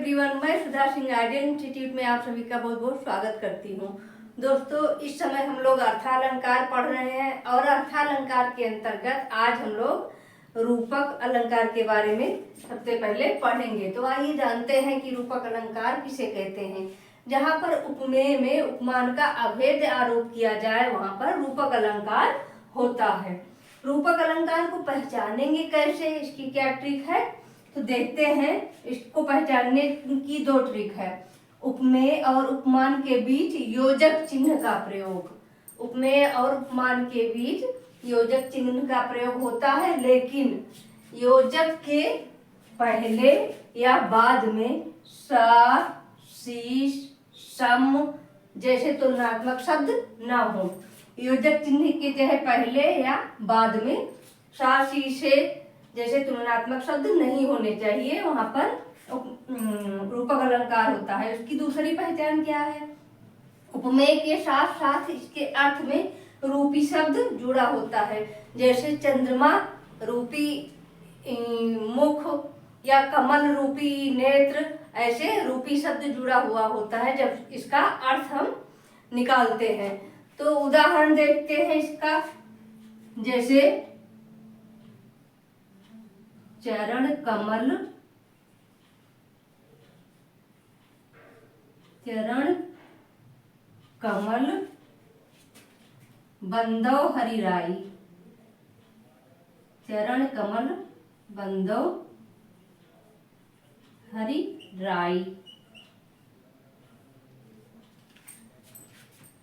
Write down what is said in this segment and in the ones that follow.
Everyone, मैं Sudha Singh ideal institute में आप सभी का बहुत बहुत स्वागत करती हूँ। दोस्तों, इस समय हम लोग अर्थालंकार पढ़ रहे हैं और अर्थालंकार के अंतर्गत आज हम लोग रूपक अलंकार के बारे में सबसे पहले पढ़ेंगे। तो आइए जानते हैं कि रूपक अलंकार किसे कहते हैं। जहाँ पर उपमेय में उपमान का अभेद आरोप किया जाए वहाँ पर रूपक अलंकार होता है। रूपक अलंकार को पहचानेंगे कैसे, इसकी क्या ट्रिक है, तो देखते हैं। इसको पहचानने की दो ट्रिक है। उपमेय और उपमान के बीच योजक चिन्ह का प्रयोग। उपमेय और उपमान के बीच योजक चिन्ह का प्रयोग होता है, लेकिन योजक के पहले या बाद में सा, शीश, सम जैसे तुलनात्मक शब्द न हो। योजक चिन्ह के चाहे पहले या बाद में सा, शीशे जैसे तुलनात्मक शब्द नहीं होने चाहिए, वहां पर रूपक अलंकार होता है। उसकी दूसरी पहचान क्या है, उपमेय के साथ साथ इसके अर्थ में रूपी शब्द जुड़ा होता है। जैसे चंद्रमा रूपी मुख या कमल रूपी नेत्र, ऐसे रूपी शब्द जुड़ा हुआ होता है जब इसका अर्थ हम निकालते हैं। तो उदाहरण देखते हैं इसका। जैसे चरण कमल, चरण कमल बंदव हरिराई, चरण कमल बंदव हरिराई।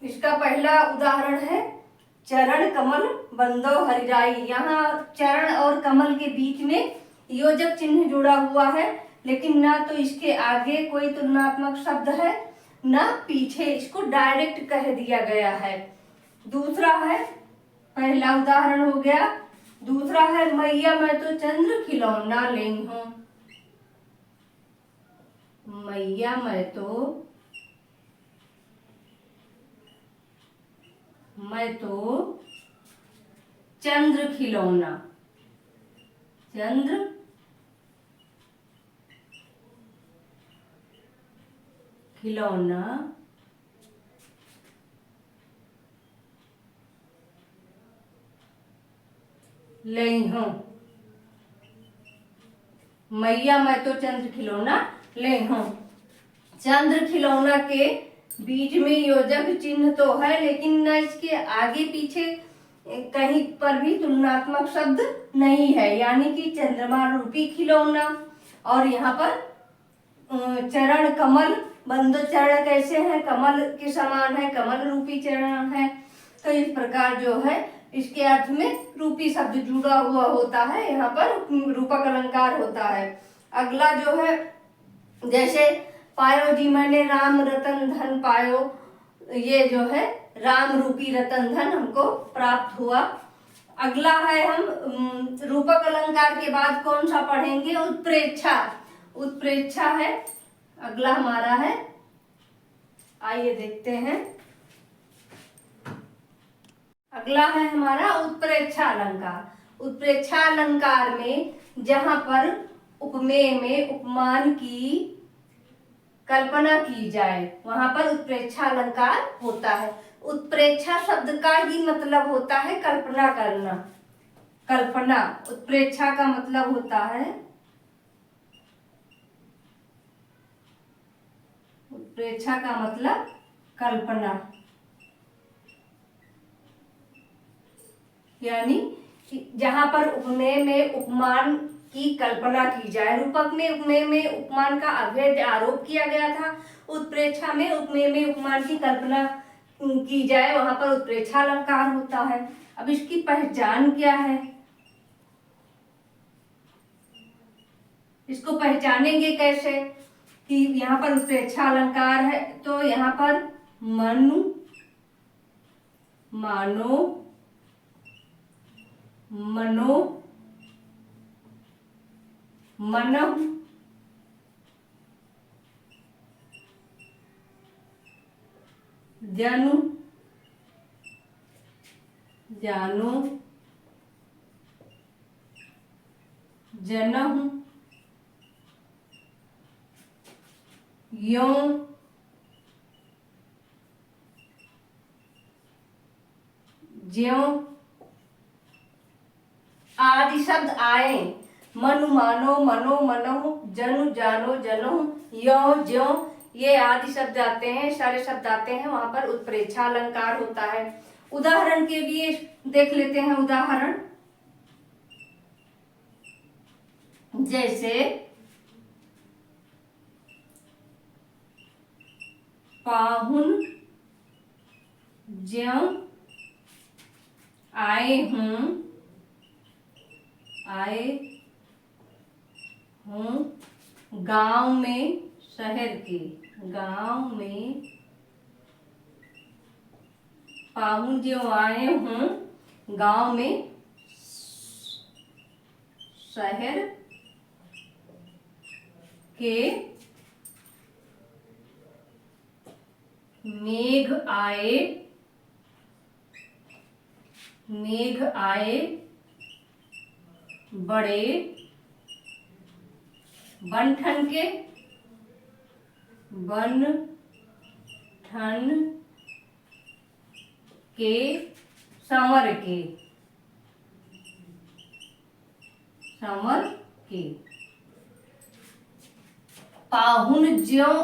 इसका पहला उदाहरण है चरण कमल बंदव हरिराई। यहाँ चरण और कमल के बीच में योजक चिन्ह जुड़ा हुआ है, लेकिन ना तो इसके आगे कोई तुलनात्मक शब्द है ना पीछे, इसको डायरेक्ट कह दिया गया है। दूसरा है, पहला उदाहरण हो गया। दूसरा है मैया मैं तो चंद्र खिलौना ली हूं। मैया मैं तो चंद्र खिलौना, चंद्र खिलौना ली हूं। मैया मैं तो चंद्र खिलौना ली हूं। चंद्र खिलौना के बीच में योजक चिन्ह तो है, लेकिन न इसके आगे पीछे कहीं पर भी तुलनात्मक शब्द नहीं है, यानी कि चंद्रमा रूपी खिलौना। और यहाँ पर चरण कमल बंदो, चरण कैसे है, कमल के समान है, कमल रूपी चरण है। तो इस प्रकार जो है इसके अर्थ में रूपी शब्द जुड़ा हुआ होता है, यहाँ पर रूपक अलंकार होता है। अगला जो है, जैसे पायो जी मैंने राम रतन धन पायो, ये जो है राम रूपी रतन धन हमको प्राप्त हुआ। अगला है, हम रूपक अलंकार के बाद कौन सा पढ़ेंगे, उत्प्रेक्षा। उत्प्रेक्षा है अगला हमारा है, आइए देखते हैं। अगला है हमारा उत्प्रेक्षा अलंकार। उत्प्रेक्षा अलंकार में जहां पर उपमेय में उपमान की कल्पना की जाए वहां पर उत्प्रेक्षा अलंकार होता है। उत्प्रेक्षा शब्द का ही मतलब होता है कल्पना करना। कल्पना, उत्प्रेक्षा का मतलब होता है, उत्प्रेक्षा का मतलब कल्पना, यानी जहां पर उपमेय में उपमान की कल्पना की जाए। रूपक में उपमेय में उपमान का अभेद आरोप किया गया था, उत्प्रेक्षा में उपमेय में उपमान की कल्पना की जाए वहां पर उत्प्रेक्षा अलंकार होता है। अब इसकी पहचान क्या है, इसको पहचानेंगे कैसे कि यहाँ पर उत्प्रेक्षा अलंकार है, तो यहाँ पर मनु, मानो, मनो, मनः, जनु, जानो, जनहु, यों, ज्यों आदि शब्द आए। मनु मानो, मनो मनहु, जनु जानो जनहु, यों ज्यों, ये आदि शब्द आते हैं, सारे शब्द आते हैं, वहां पर उत्प्रेक्षा अलंकार होता है। उदाहरण के लिए देख लेते हैं उदाहरण। जैसे पाहुन ज्यों आए हूं, आए हूं गांव में शहर के, गांव में पाहुन ज्यों आए हूं गांव में शहर के, मेघ आए, मेघ आए बड़े बनठन के, बनठन के संवर के, संवर के। पाहुन ज्यों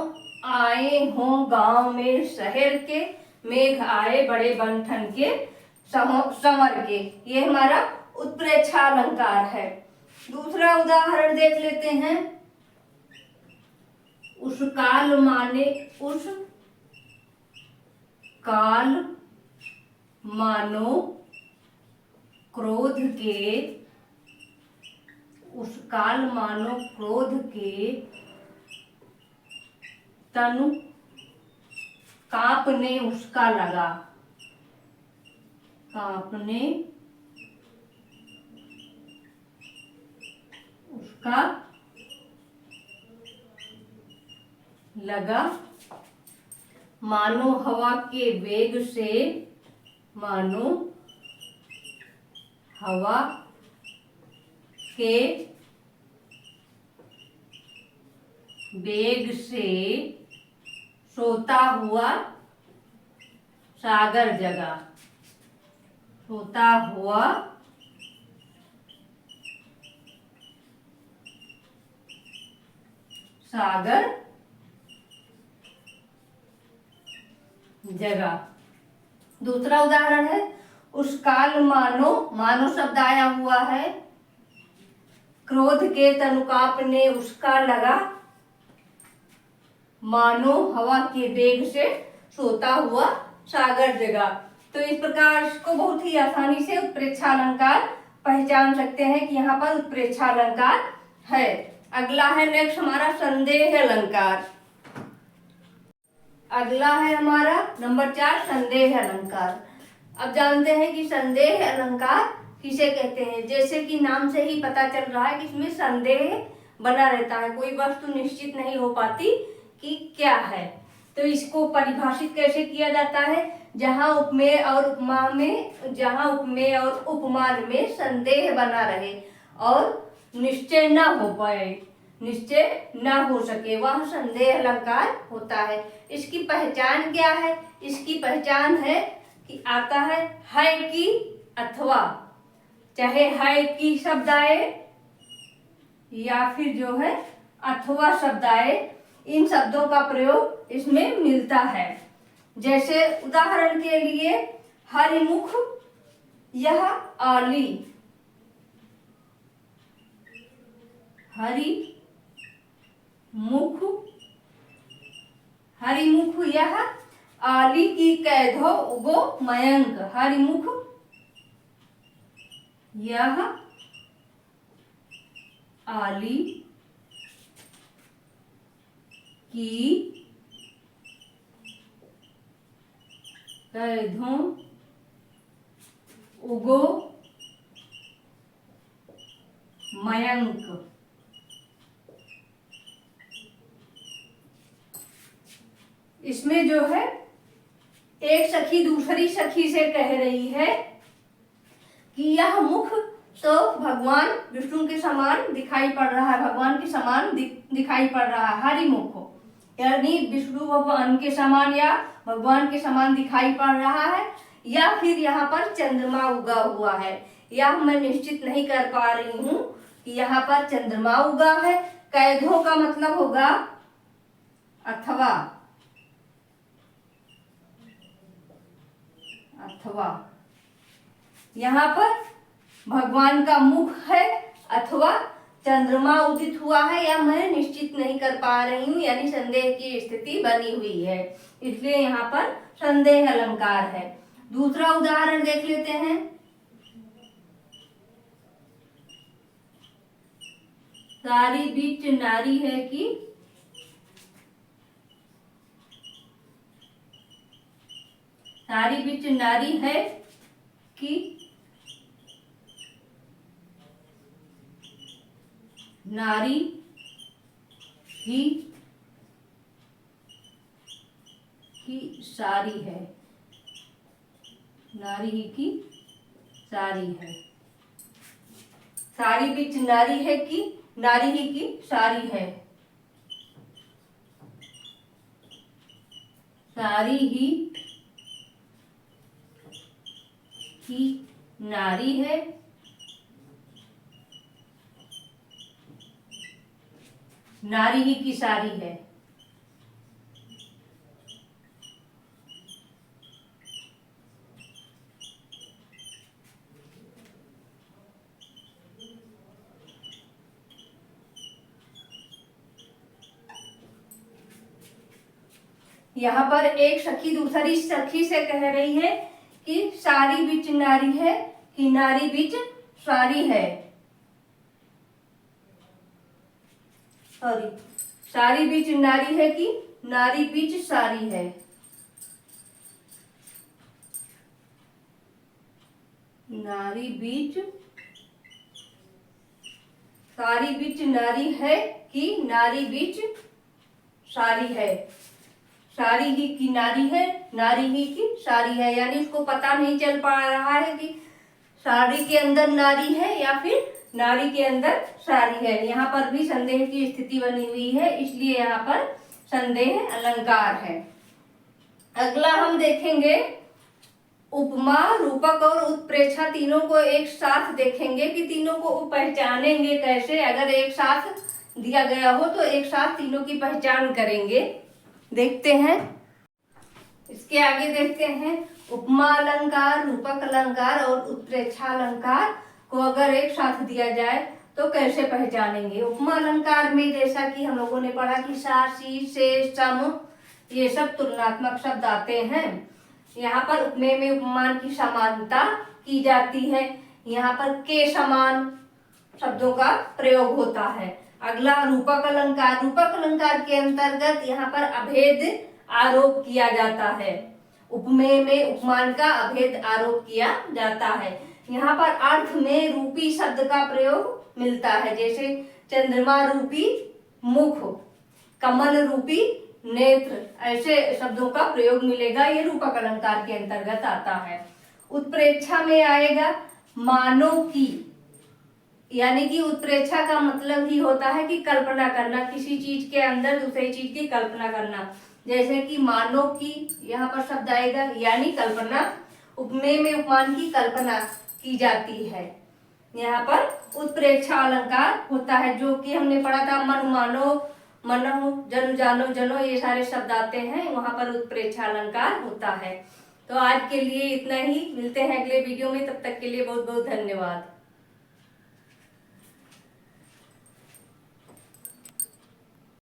आए हों गांव में शहर के, मेघ आए बड़े बनठन के संवर के। ये हमारा उत्प्रेक्षा अलंकार है। दूसरा उदाहरण देख लेते हैं। उस काल माने, उस काल मानो क्रोध के, उस काल मानो क्रोध के तनु कांपने उसका लगा, कांपने उसका लगा। मानो हवा के वेग से, मानो हवा के वेग से सोता हुआ सागर जगा, सोता हुआ सागर जगा। दूसरा उदाहरण है। उस काल मानो, मानो शब्द आया हुआ है, क्रोध के तनुकाप ने उसका लगा, मानो हवा के वेग से सोता हुआ सागर जगा। तो इस प्रकार इसको बहुत ही आसानी से उत्प्रेक्षा अलंकार पहचान सकते हैं कि यहाँ पर उत्प्रेक्षा अलंकार है। अगला है नेक्स्ट हमारा संदेह अलंकार। अगला है हमारा नंबर 4 संदेह अलंकार। अब जानते हैं कि संदेह अलंकार किसे कहते हैं। जैसे कि नाम से ही पता चल रहा है कि इसमें संदेह बना रहता है, कोई वस्तु निश्चित नहीं हो पाती कि क्या है। तो इसको परिभाषित कैसे किया जाता है। जहां उपमेय और उपमा में, जहां उपमेय और उपमान में संदेह बना रहे और निश्चय न हो पाए, निश्चय न हो सके, वह संदेह अलंकार होता है। इसकी पहचान क्या है। इसकी पहचान है कि आता है कि अथवा, चाहे है कि शब्द आए या फिर जो है अथवा शब्द आए, इन शब्दों का प्रयोग इसमें मिलता है। जैसे उदाहरण के लिए हरिमुख, यह आली, हरिमुख, हरिमुख यह आली की कैधो उगो मयंक, हरिमुख यह आली की कैधों उगो मयंक। इसमें जो है एक सखी दूसरी सखी से कह रही है कि यह मुख तो भगवान विष्णु के समान दिखाई पड़ रहा है, भगवान के समान दिखाई पड़ रहा है, हरिमुख। यानी विष्णु भगवान के समान या भगवान के समान दिखाई पड़ रहा है, या फिर यहाँ पर चंद्रमा उगा हुआ है। यह मैं निश्चित नहीं कर पा रही हूँ कि यहाँ पर चंद्रमा उगा है। कैधो का मतलब होगा अथवा, यहाँ पर भगवान का मुख है अथवा चंद्रमा उदित हुआ है, या मैं निश्चित नहीं कर पा रही हूँ, यानी संदेह की स्थिति बनी हुई है, इसलिए यहाँ पर संदेह अलंकार है। दूसरा उदाहरण देख लेते हैं। सारी बीच नारी है कि सारी बीच नारी है कि नारी ही की सारी है, नारी ही की सारी है। सारी बीच नारी है कि नारी ही की सारी है, सारी ही की नारी है, नारी ही की सारी है। यहाँ पर एक सखी दूसरी सखी से कह रही है कि सारी बीच नारी है कि नारी बीच सारी है, सॉरी, सारी बीच नारी है कि नारी बीच सारी है। नारी बीच, सारी बीच नारी है कि नारी बीच सारी है, सारी ही की नारी है, नारी ही की सारी है, यानी उसको पता नहीं चल पा रहा है कि साड़ी के अंदर नारी है या फिर नारी के अंदर सारी है। यहाँ पर भी संदेह की स्थिति बनी हुई है, इसलिए यहाँ पर संदेह अलंकार है। अगला हम देखेंगे उपमा, रूपक और उत्प्रेक्षा, तीनों को एक साथ देखेंगे कि तीनों को पहचानेंगे कैसे। अगर एक साथ दिया गया हो तो एक साथ तीनों की पहचान करेंगे। देखते हैं, इसके आगे देखते हैं उपमा अलंकार, रूपक अलंकार और उत्प्रेक्षा अलंकार को अगर एक साथ दिया जाए तो कैसे पहचानेंगे। उपमा अलंकार में जैसा कि हम लोगों ने पढ़ा कि सा, सी, से, सम, ये सब तुलनात्मक शब्द आते हैं। यहाँ पर उपमेय में उपमान की समानता की जाती है, यहाँ पर के समान शब्दों का प्रयोग होता है। अगला रूपक अलंकार, रूपक अलंकार के अंतर्गत यहाँ पर अभेद आरोप किया जाता है, उपमेय में उपमान का अभेद आरोप किया जाता है। यहाँ पर अर्थ में रूपी शब्द का प्रयोग मिलता है, जैसे चंद्रमा रूपी मुख, कमल रूपी नेत्र, ऐसे शब्दों का प्रयोग मिलेगा, ये रूपक अलंकार के अंतर्गत आता है। उत्प्रेक्षा में आएगा मानो की, यानी कि उत्प्रेक्षा का मतलब ही होता है कि कल्पना करना, किसी चीज के अंदर दूसरी चीज की कल्पना करना, जैसे कि मानो की यहाँ पर शब्द आएगा, यानी कल्पना। उपमेय में उपमान की कल्पना की जाती है। यहाँ पर उत्प्रेक्षा अलंकार होता है, जो कि हमने पढ़ा था मन मानो, मनो, जनु जानो, जनो, ये सारे शब्द आते हैं, वहां पर उत्प्रेक्षा अलंकार होता है। तो आज के लिए इतना ही, मिलते हैं अगले वीडियो में, तब तक के लिए बहुत बहुत धन्यवाद।